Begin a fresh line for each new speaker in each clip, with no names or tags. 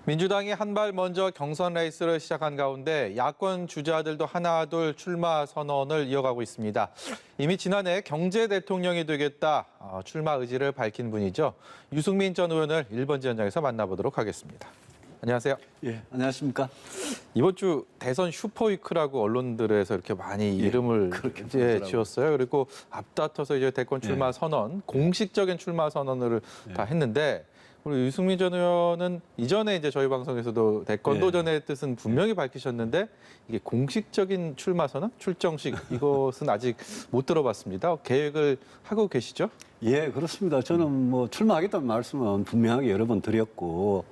민주당이 한 발 먼저 경선 레이스를 시작한 가운데 야권 주자들도 하나둘 출마 선언을 이어가고 있습니다. 이미 지난해 경제 대통령이 되겠다 출마 의지를 밝힌 분이죠. 유승민 전 의원을 1번 지원장에서 만나보도록 하겠습니다. 안녕하세요.
예, 안녕하십니까?
이번 주 대선 슈퍼위크라고 언론들에서 이렇게 많이 이름을 이제 지었어요. 그리고 앞다퉈서 이제 대권 출마 선언, 공식적인 출마 선언을 다 했는데 우리 유승민 전 의원은 이전에 이제 저희 방송에서도 대권 도전의 뜻은 분명히 밝히셨는데 이게 공식적인 출마 선언, 출정식 이것은 아직 못 들어봤습니다. 계획을 하고 계시죠?
예, 그렇습니다. 저는 뭐 출마하겠다는 말씀은 분명하게 여러 번 드렸고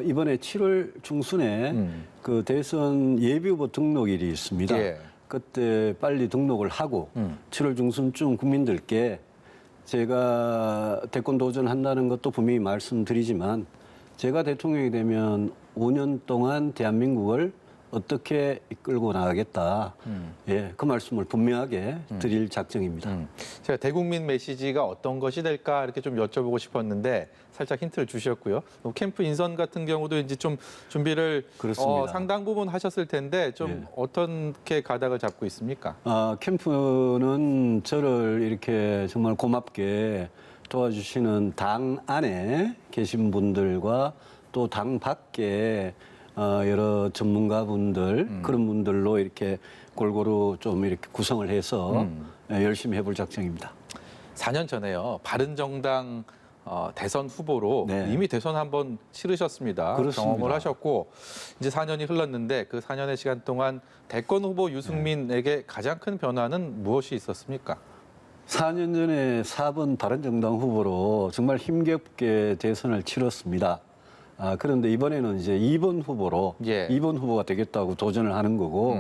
이번에 7월 중순에 그 대선 예비후보 등록일이 있습니다.
예.
그때 빨리 등록을 하고 7월 중순쯤 국민들께 제가 대권 도전한다는 것도 분명히 말씀드리지만 제가 대통령이 되면 5년 동안 대한민국을 어떻게 이끌고 나가겠다. 예, 그 말씀을 분명하게 드릴 작정입니다.
제가 대국민 메시지가 어떤 것이 될까 이렇게 좀 여쭤보고 싶었는데 살짝 힌트를 주셨고요. 캠프 인선 같은 경우도 이제 좀 준비를 상당 부분 하셨을 텐데 좀 어떻게 가닥을 잡고 있습니까?
캠프는 저를 이렇게 정말 고맙게 도와주시는 당 안에 계신 분들과 또 당 밖에 여러 전문가분들 그런 분들로 이렇게 골고루 좀 이렇게 구성을 해서 열심히 해볼 작정입니다.
4년 전에요. 바른정당 대선 후보로 이미 대선 한번 치르셨습니다.
그렇습니다.
경험을 하셨고 이제 4년이 흘렀는데 그 4년의 시간 동안 대권 후보 유승민에게 가장 큰 변화는 무엇이 있었습니까?
4년 전에 4번 바른정당 후보로 정말 힘겹게 대선을 치렀습니다. 그런데 이번에는 이제 2번 후보로 2번 후보가 되겠다고 도전을 하는 거고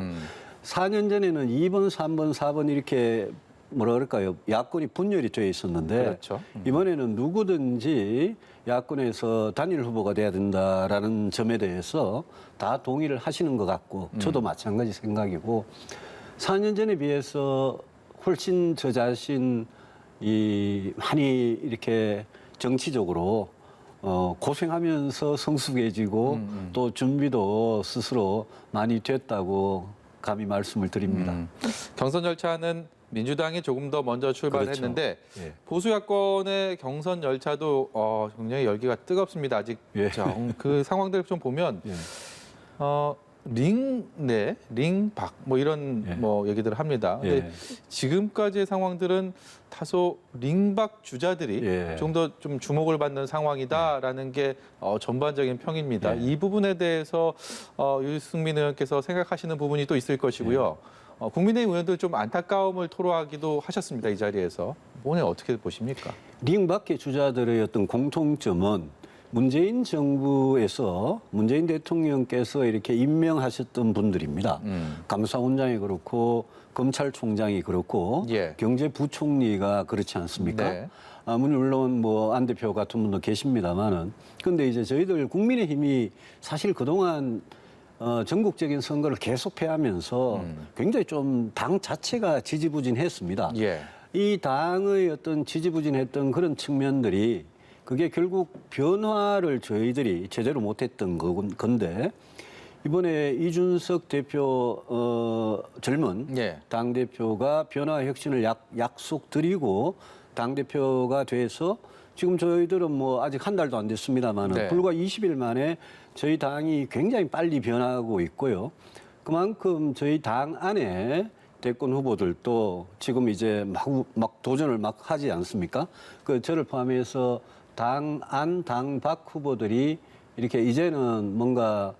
4년 전에는 2번, 3번, 4번 이렇게 뭐라 그럴까요? 야권이 분열이 되어 있었는데
그렇죠.
이번에는 누구든지 야권에서 단일 후보가 돼야 된다라는 점에 대해서 다 동의를 하시는 것 같고 저도 마찬가지 생각이고 4년 전에 비해서 훨씬 저 자신이 많이 이렇게 정치적으로 고생하면서 성숙해지고 또 준비도 스스로 많이 됐다고 감히 말씀을 드립니다.
경선 절차는 민주당이 조금 더 먼저 출발했는데 보수 야권의 경선 열차도 굉장히 열기가 뜨겁습니다. 아직 그 상황들 좀 보면 링 밖 뭐 이런 뭐 얘기들을 합니다. 근데 지금까지의 상황들은 다소 링밖 주자들이 좀 더 좀 주목을 받는 상황이다라는 게 전반적인 평입니다. 이 부분에 대해서 유승민 의원께서 생각하시는 부분이 또 있을 것이고요. 국민의힘 의원들 좀 안타까움을 토로하기도 하셨습니다. 이 자리에서. 오늘 어떻게 보십니까?
링 밖의 주자들의 어떤 공통점은 문재인 정부에서 문재인 대통령께서 이렇게 임명하셨던 분들입니다. 감사원장이 그렇고 검찰총장이 그렇고 경제부총리가 그렇지 않습니까? 물론 뭐 안 대표 같은 분도 계십니다만은 근데 이제 저희들 국민의힘이 사실 그동안 전국적인 선거를 계속 패하면서 굉장히 좀 당 자체가 지지부진했습니다. 이 당의 어떤 지지부진했던 그런 측면들이 그게 결국 변화를 저희들이 제대로 못했던 건데 이번에 이준석 대표 젊은 당대표가 변화 혁신을 약속드리고 당대표가 돼서 지금 저희들은 뭐 아직 한 달도 안 됐습니다만 불과 20일 만에 저희 당이 굉장히 빨리 변화하고 있고요. 그만큼 저희 당 안에 대권 후보들도 지금 이제 막 도전을 막 하지 않습니까? 그 저를 포함해서 당 안, 당 밖 후보들이 이렇게 이제는 뭔가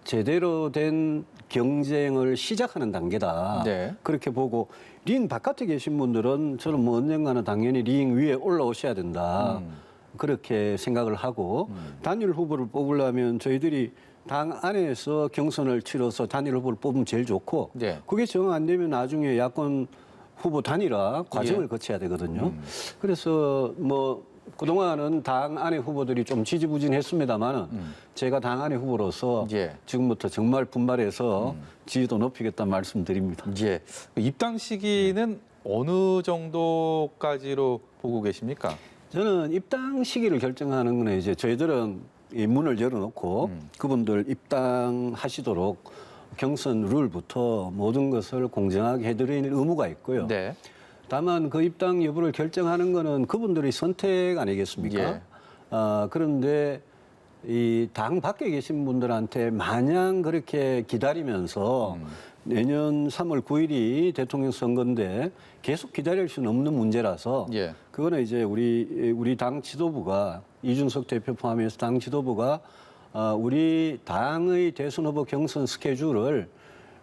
제대로 된 경쟁을 시작하는 단계다. 그렇게 보고 링 바깥에 계신 분들은 저는 뭐 언젠가는 당연히 링 위에 올라오셔야 된다. 그렇게 생각을 하고 단일 후보를 뽑으려면 저희들이 당 안에서 경선을 치러서 단일 후보를 뽑으면 제일 좋고 그게 정 안 되면 나중에 야권 후보 단일화 과정을 거쳐야 되거든요. 그래서 뭐 그동안은 당 안의 후보들이 좀 지지부진했습니다만은 제가 당 안의 후보로서 지금부터 정말 분발해서 지지도 높이겠다는 말씀드립니다.
입당 시기는 어느 정도까지로 보고 계십니까?
저는 입당 시기를 결정하는 건 이제 저희들은 이 문을 열어놓고 그분들 입당하시도록 경선 룰부터 모든 것을 공정하게 해드릴 의무가 있고요.
네.
다만 그 입당 여부를 결정하는 거는 그분들의 선택 아니겠습니까?
예.
그런데 이 당 밖에 계신 분들한테 마냥 그렇게 기다리면서 내년 3월 9일이 대통령 선거인데 계속 기다릴 수는 없는 문제라서
예.
그거는 이제 우리 당 지도부가 이준석 대표 포함해서 당 지도부가 우리 당의 대선 후보 경선 스케줄을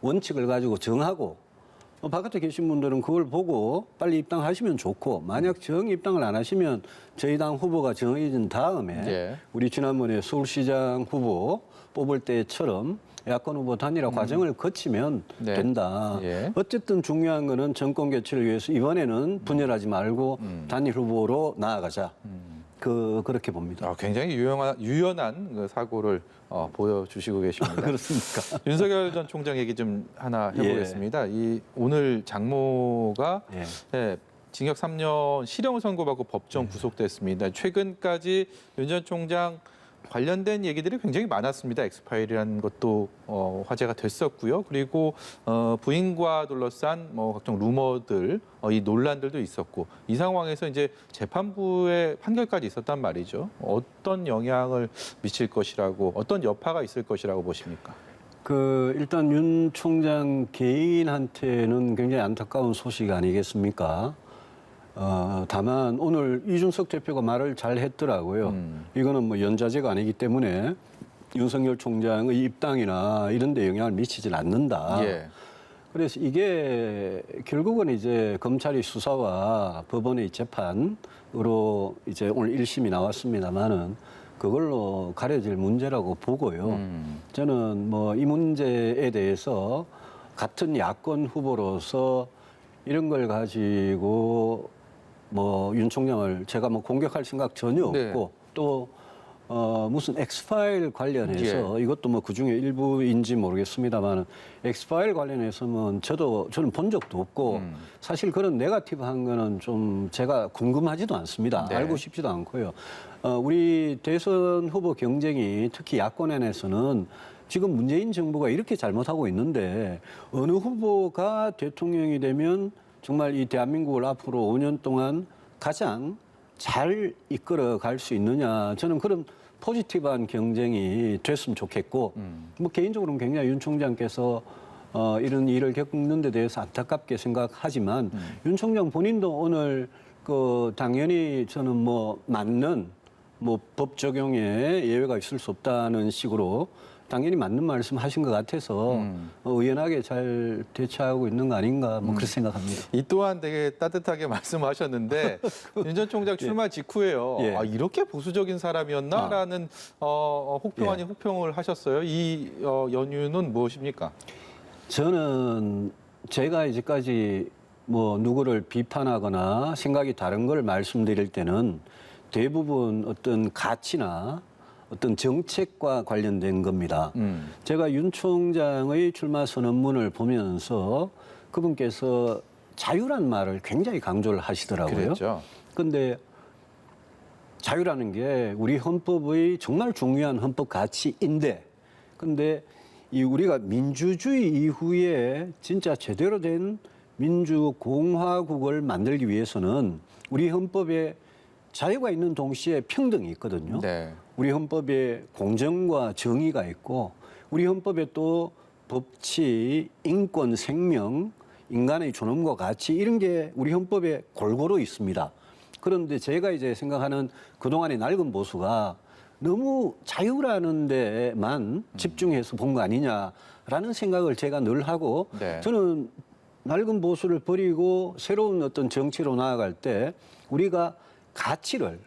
원칙을 가지고 정하고 바깥에 계신 분들은 그걸 보고 빨리 입당하시면 좋고 만약 정 입당을 안 하시면 저희 당 후보가 정해진 다음에
예.
우리 지난번에 서울시장 후보 뽑을 때처럼 야권 후보 단일화 과정을 거치면
네.
된다.
예.
어쨌든 중요한 거는 정권 교체를 위해서 이번에는 분열하지 말고 단일 후보로 나아가자. 그렇게 봅니다.
굉장히 유연한 그 사고를 보여주시고 계십니다.
그렇습니까?
윤석열 전 총장 얘기 좀 하나 해보겠습니다. 이 오늘 장모가
예.
징역 3년 실형 선고받고 법정 구속됐습니다. 최근까지 윤 전 총장 관련된 얘기들이 굉장히 많았습니다. 엑스파일이라는 것도 화제가 됐었고요. 그리고 부인과 둘러싼 각종 루머들, 이 논란들도 있었고 이 상황에서 이제 재판부의 판결까지 있었단 말이죠. 어떤 영향을 미칠 것이라고, 어떤 여파가 있을 것이라고 보십니까?
일단 윤 총장 개인한테는 굉장히 안타까운 소식 아니겠습니까? 다만 오늘 이준석 대표가 말을 잘 했더라고요. 이거는 뭐 연좌제가 아니기 때문에 윤석열 총장의 입당이나 이런 데 영향을 미치질 않는다.
예.
그래서 이게 결국은 이제 검찰의 수사와 법원의 재판으로 이제 오늘 1심이 나왔습니다만은 그걸로 가려질 문제라고 보고요. 저는 뭐 이 문제에 대해서 같은 야권 후보로서 이런 걸 가지고 뭐 윤 총장을 제가 뭐 공격할 생각 전혀 없고
네.
또 무슨 엑스파일 관련해서 이것도 뭐 그중에 일부인지 모르겠습니다만 엑스파일 관련해서는 저는 본 적도 없고 사실 그런 네거티브한 거는 좀 제가 궁금하지도 않습니다.
네.
알고 싶지도 않고요. 우리 대선 후보 경쟁이 특히 야권 안에서는 지금 문재인 정부가 이렇게 잘못하고 있는데 어느 후보가 대통령이 되면 정말 이 대한민국을 앞으로 5년 동안 가장 잘 이끌어 갈 수 있느냐. 저는 그런 포지티브한 경쟁이 됐으면 좋겠고 뭐 개인적으로는 굉장히 윤 총장께서 이런 일을 겪는 데 대해서 안타깝게 생각하지만 윤 총장 본인도 오늘 당연히 저는 뭐 맞는 뭐 법 적용에 예외가 있을 수 없다는 식으로 당연히 맞는 말씀 하신 것 같아서 의연하게 잘 대처하고 있는 거 아닌가 뭐 그렇게 생각합니다.
이 또한 되게 따뜻하게 말씀하셨는데 윤 전 총장 출마 직후에요.
예.
이렇게 보수적인 사람이었나라는 혹평 아닌 혹평을 하셨어요. 이 연유는 무엇입니까?
저는 제가 이제까지 뭐 누구를 비판하거나 생각이 다른 걸 말씀드릴 때는 대부분 어떤 가치나 어떤 정책과 관련된 겁니다. 제가 윤 총장의 출마 선언문을 보면서 그분께서 자유란 말을 굉장히 강조를 하시더라고요.
그랬죠.
그런데 자유라는 게 우리 헌법의 정말 중요한 헌법 가치인데 근데 우리가 민주주의 이후에 진짜 제대로 된 민주공화국을 만들기 위해서는 우리 헌법에 자유가 있는 동시에 평등이 있거든요.
네.
우리 헌법에 공정과 정의가 있고 우리 헌법에 또 법치, 인권, 생명, 인간의 존엄과 가치 이런 게 우리 헌법에 골고루 있습니다. 그런데 제가 이제 생각하는 그동안의 낡은 보수가 너무 자유라는 데만 집중해서 본 거 아니냐라는 생각을 제가 늘 하고
네.
저는 낡은 보수를 버리고 새로운 어떤 정치로 나아갈 때 우리가 가치를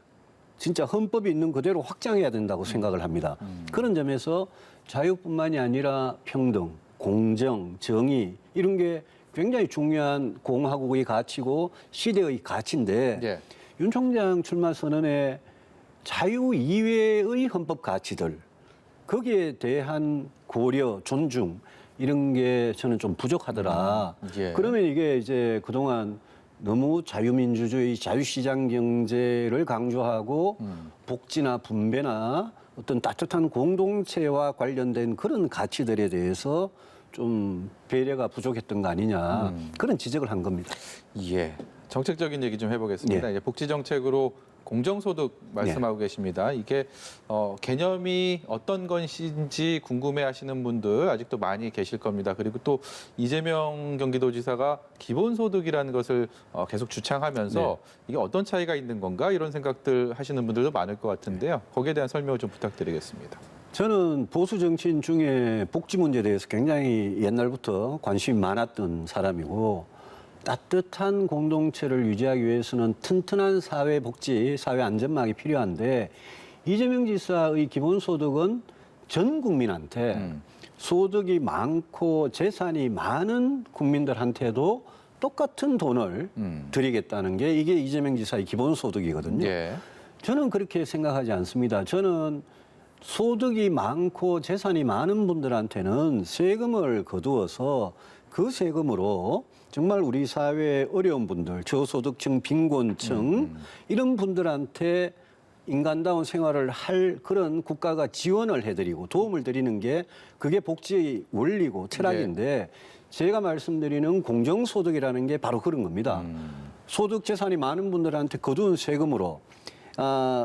진짜 헌법이 있는 그대로 확장해야 된다고 생각을 합니다. 그런 점에서 자유뿐만이 아니라 평등, 공정, 정의 이런 게 굉장히 중요한 공화국의 가치고 시대의 가치인데
예.
윤 총장 출마 선언에 자유 이외의 헌법 가치들 거기에 대한 고려, 존중 이런 게 저는 좀 부족하더라.
예.
그러면 이게 이제 그동안 너무 자유민주주의, 자유시장 경제를 강조하고 복지나 분배나 어떤 따뜻한 공동체와 관련된 그런 가치들에 대해서 좀 배려가 부족했던 거 아니냐 그런 지적을 한 겁니다.
예. 정책적인 얘기 좀 해보겠습니다. 이제 복지 정책으로 공정소득 말씀하고 계십니다. 이게 개념이 어떤 것인지 궁금해하시는 분들 아직도 많이 계실 겁니다. 그리고 또 이재명 경기도지사가 기본소득이라는 것을 계속 주창하면서 이게 어떤 차이가 있는 건가 이런 생각들 하시는 분들도 많을 것 같은데요. 거기에 대한 설명을 좀 부탁드리겠습니다.
저는 보수 정치인 중에 복지 문제에 대해서 굉장히 옛날부터 관심이 많았던 사람이고 따뜻한 공동체를 유지하기 위해서는 튼튼한 사회 복지, 사회 안전망이 필요한데 이재명 지사의 기본소득은 전 국민한테 소득이 많고 재산이 많은 국민들한테도 똑같은 돈을 드리겠다는 게 이게 이재명 지사의 기본소득이거든요.
예.
저는 그렇게 생각하지 않습니다. 저는 소득이 많고 재산이 많은 분들한테는 세금을 거두어서 그 세금으로 정말 우리 사회의 어려운 분들, 저소득층, 빈곤층 이런 분들한테 인간다운 생활을 할 그런 국가가 지원을 해드리고 도움을 드리는 게 그게 복지의 원리고 철학인데 제가 말씀드리는 공정소득이라는 게 바로 그런 겁니다. 소득 재산이 많은 분들한테 거둔 세금으로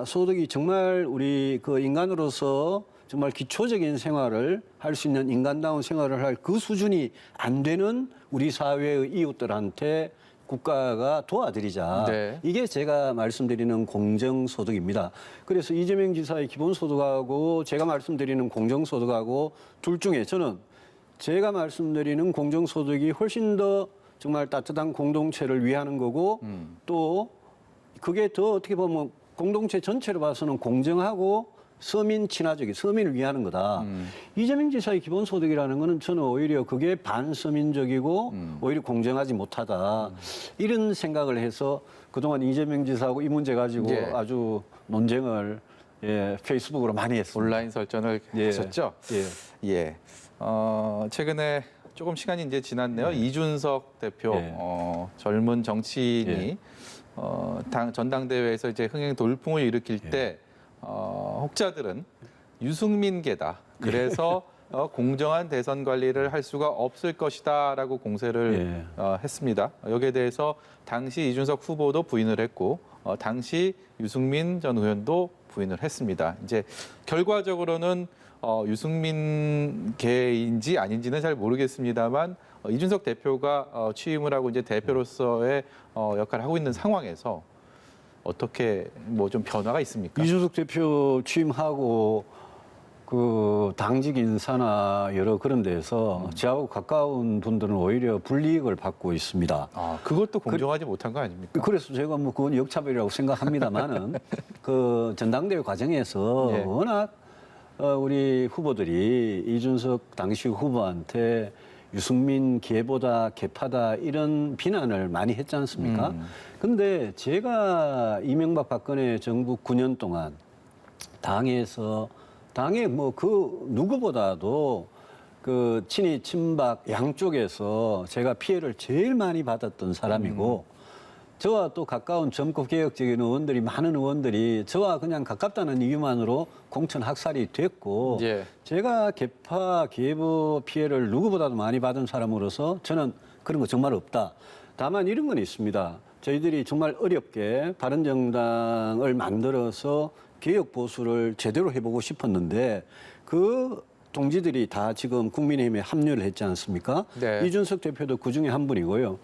소득이 정말 우리 그 인간으로서 정말 기초적인 생활을 할 수 있는 인간다운 생활을 할 그 수준이 안 되는 우리 사회의 이웃들한테 국가가 도와드리자.
네.
이게 제가 말씀드리는 공정소득입니다. 그래서 이재명 지사의 기본소득하고 제가 말씀드리는 공정소득하고 둘 중에 저는 제가 말씀드리는 공정소득이 훨씬 더 정말 따뜻한 공동체를 위하는 거고 또 그게 더 어떻게 보면 공동체 전체로 봐서는 공정하고 서민 친화적이 서민을 위하는 거다. 이재명 지사의 기본소득이라는 거는 저는 오히려 그게 반서민적이고 오히려 공정하지 못하다. 이런 생각을 해서 그동안 이재명 지사하고 이 문제 가지고 아주 논쟁을 페이스북으로 많이 했습니다.
온라인 설전을 하셨죠? 예. 최근에 조금 시간이 이제 지났네요. 이준석 대표 젊은 정치인이 전당대회에서 이제 흥행 돌풍을 일으킬 때 혹자들은 유승민계다. 그래서 공정한 대선 관리를 할 수가 없을 것이다라고 공세를 했습니다. 여기에 대해서 당시 이준석 후보도 부인을 했고 당시 유승민 전 의원도 부인을 했습니다. 이제 결과적으로는 유승민계인지 아닌지는 잘 모르겠습니다만 이준석 대표가 취임을 하고 이제 대표로서의 역할을 하고 있는 상황에서 어떻게 뭐 좀 변화가 있습니까?
이준석 대표 취임하고 그 당직 인사나 여러 그런 데서 저하고 가까운 분들은 오히려 불이익을 받고 있습니다.
그것도 공정하지 못한 거 아닙니까?
그래서 제가 뭐 그건 역차별이라고 생각합니다만은 그 전당대회 과정에서 워낙 우리 후보들이 이준석 당시 후보한테 유승민 개보다 개파다 이런 비난을 많이 했지 않습니까? 근데 제가 이명박 박근혜 정부 9년 동안 당에 뭐 그 누구보다도 그 친이 친박 양쪽에서 제가 피해를 제일 많이 받았던 사람이고 저와 또 가까운 젊고 개혁적인 의원들이 많은 의원들이 저와 그냥 가깝다는 이유만으로 공천 학살이 됐고 제가 개파 계보 피해를 누구보다도 많이 받은 사람으로서 저는 그런 거 정말 없다. 다만 이런 건 있습니다. 저희들이 정말 어렵게 바른정당을 만들어서 개혁 보수를 제대로 해보고 싶었는데 그 동지들이 다 지금 국민의힘에 합류를 했지 않습니까? 이준석 대표도 그중에 한 분이고요.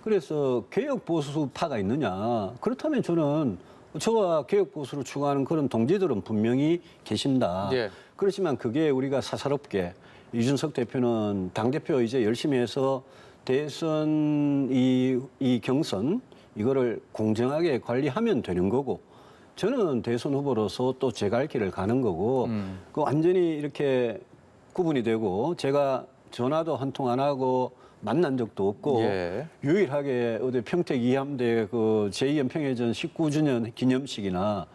그래서 개혁 보수파가 있느냐? 그렇다면 저는 저와 개혁 보수를 추구하는 그런 동지들은 분명히 계신다. 그렇지만 그게 우리가 사사롭게 이준석 대표는 당대표 이제 열심히 해서 대선 이 경선 이거를 공정하게 관리하면 되는 거고 저는 대선 후보로서 또 제 갈 길을 가는 거고 그 완전히 이렇게 구분이 되고 제가 전화도 한 통 안 하고 만난 적도 없고 유일하게 어디 평택 이함대 그 제2연평해전 19주년 기념식이나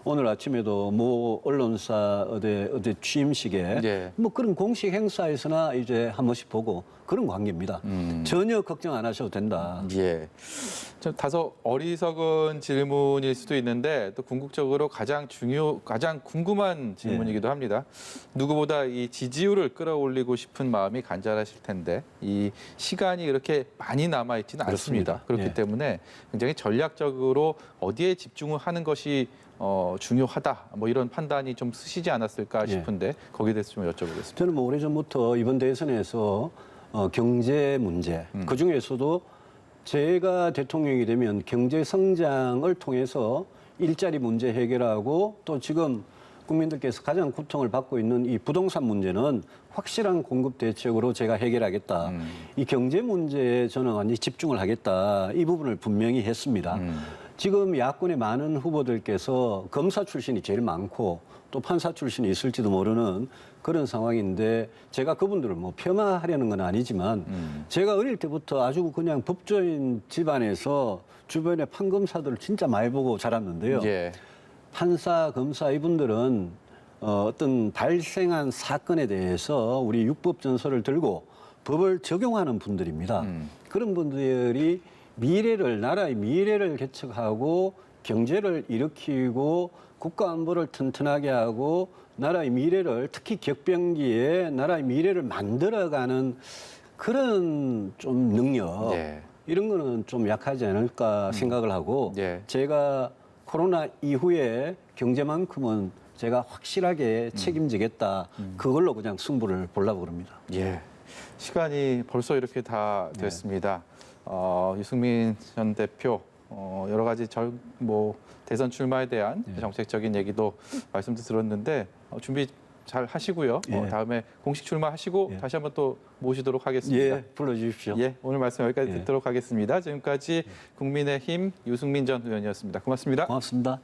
오늘 아침에도 모 언론사 어디 취임식에
예.
뭐 그런 공식 행사에서나 이제 한 번씩 보고 그런 관계입니다. 전혀 걱정 안 하셔도 된다.
예. 좀 다소 어리석은 질문일 수도 있는데 또 궁극적으로 가장 궁금한 질문이기도 합니다. 누구보다 이 지지율을 끌어올리고 싶은 마음이 간절하실 텐데 이 시간이 그렇게 많이 남아 있지는 않습니다.
그렇습니다.
그렇기
예.
때문에 굉장히 전략적으로 어디에 집중을 하는 것이 중요하다. 뭐 이런 판단이 좀 쓰시지 않았을까 싶은데 거기에 대해서 좀 여쭤보겠습니다.
저는 뭐 오래전부터 이번 대선에서 경제 문제, 그중에서도 제가 대통령이 되면 경제 성장을 통해서 일자리 문제 해결하고 또 지금 국민들께서 가장 고통을 받고 있는 이 부동산 문제는 확실한 공급 대책으로 제가 해결하겠다. 이 경제 문제에 저는 완전히 집중을 하겠다. 이 부분을 분명히 했습니다. 지금 야권의 많은 후보들께서 검사 출신이 제일 많고 또 판사 출신이 있을지도 모르는 그런 상황인데 제가 그분들을 뭐 폄하하려는 건 아니지만 제가 어릴 때부터 아주 그냥 법조인 집안에서 주변에 판검사들을 진짜 많이 보고 자랐는데요.
예.
판사, 검사 이분들은 어떤 발생한 사건에 대해서 우리 육법 전서를 들고 법을 적용하는 분들입니다. 그런 분들이 나라의 미래를 개척하고 경제를 일으키고 국가 안보를 튼튼하게 하고 나라의 미래를 특히 격변기에 나라의 미래를 만들어가는 그런 좀 능력
예.
이런 거는 좀 약하지 않을까 생각을 하고
예.
제가 코로나 이후에 경제만큼은 제가 확실하게 책임지겠다. 그걸로 그냥 승부를 보려고 그럽니다.
예. 시간이 벌써 이렇게 다 됐습니다. 유승민 전 대표 여러 가지 대선 출마에 대한 정책적인 얘기도 말씀도 들었는데 준비 잘 하시고요.
예.
다음에 공식 출마하시고
예.
다시 한번 또 모시도록 하겠습니다.
예, 불러주십시오.
예, 오늘 말씀 여기까지
예.
듣도록 하겠습니다. 지금까지 국민의힘 유승민 전 의원이었습니다. 고맙습니다.
고맙습니다.